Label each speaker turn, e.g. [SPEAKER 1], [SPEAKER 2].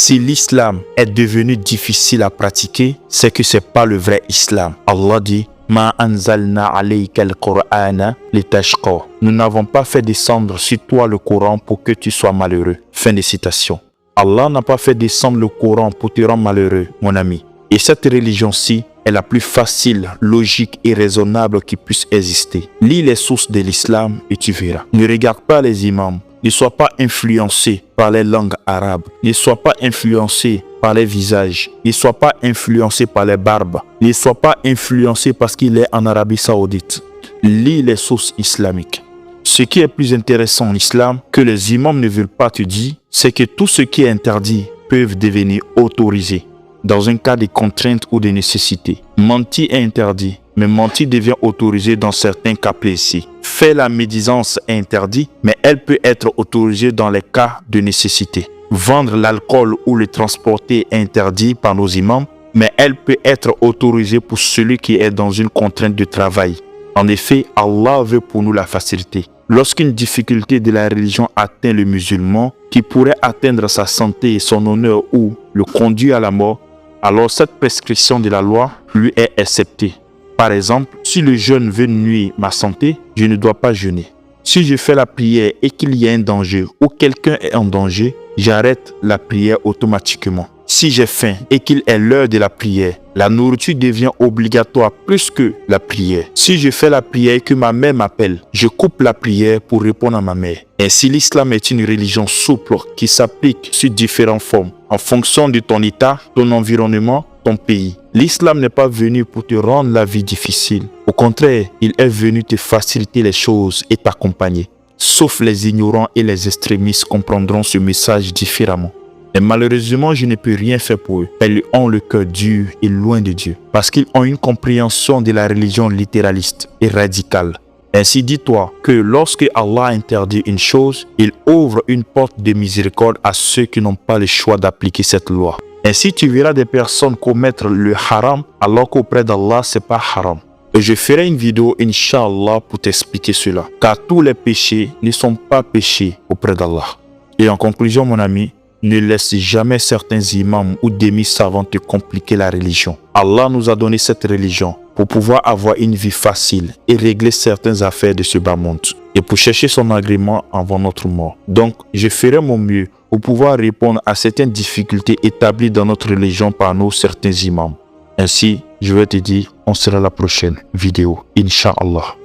[SPEAKER 1] Si l'islam est devenu difficile à pratiquer, c'est que c'est pas le vrai islam. Allah dit Ma anzalna alayka al-Qur'ana litashqa. Nous n'avons pas fait descendre sur toi le Coran pour que tu sois malheureux. Fin de citation. Allah n'a pas fait descendre le Coran pour te rendre malheureux, mon ami. Et cette religion-ci est la plus facile, logique et raisonnable qui puisse exister. Lis les sources de l'islam et tu verras. Ne regarde pas les imams. Ne sois pas influencé par les langues arabes. Ne sois pas influencé par les visages. Ne sois pas influencé par les barbes. Ne sois pas influencé parce qu'il est en Arabie Saoudite. Lis les sources islamiques. Ce qui est plus intéressant en islam que les imams ne veulent pas te dire, c'est que tout ce qui est interdit peut devenir autorisé dans un cas de contrainte ou de nécessité. Mentir est interdit, mais mentir devient autorisé dans certains cas précis. Faire la médisance est interdit, mais elle peut être autorisée dans les cas de nécessité. Vendre l'alcool ou le transporter est interdit par nos imams, mais elle peut être autorisée pour celui qui est dans une contrainte de travail. En effet, Allah veut pour nous la facilité. Lorsqu'une difficulté de la religion atteint le musulman, qui pourrait atteindre sa santé et son honneur ou le conduire à la mort, alors cette prescription de la loi lui est acceptée. Par exemple, si le jeûne veut nuire ma santé, je ne dois pas jeûner. Si je fais la prière et qu'il y a un danger ou quelqu'un est en danger, j'arrête la prière automatiquement. Si j'ai faim et qu'il est l'heure de la prière, la nourriture devient obligatoire plus que la prière. Si je fais la prière et que ma mère m'appelle, je coupe la prière pour répondre à ma mère. Ainsi, l'islam est une religion souple qui s'applique sur différentes formes en fonction de ton état, ton environnement, ton pays. L'islam n'est pas venu pour te rendre la vie difficile. Au contraire, il est venu te faciliter les choses et t'accompagner. Sauf les ignorants et les extrémistes comprendront ce message différemment. Et malheureusement, je ne peux rien faire pour eux. Ils ont le cœur dur et loin de Dieu. Parce qu'ils ont une compréhension de la religion littéraliste et radicale. Ainsi, dis-toi que lorsque Allah interdit une chose, il ouvre une porte de miséricorde à ceux qui n'ont pas le choix d'appliquer cette loi. Ainsi, tu verras des personnes commettre le haram alors qu'auprès d'Allah, ce n'est pas haram. Et je ferai une vidéo, Inch'Allah, pour t'expliquer cela. Car tous les péchés ne sont pas péchés auprès d'Allah. Et en conclusion, mon ami, ne laisse jamais certains imams ou demi-savants te compliquer la religion. Allah nous a donné cette religion pour pouvoir avoir une vie facile et régler certaines affaires de ce bas monde et pour chercher son agrément avant notre mort. Donc, je ferai mon mieux pour pouvoir répondre à certaines difficultés établies dans notre religion par nos certains imams. Ainsi, je vais te dire, on sera à la prochaine vidéo, Inch'Allah.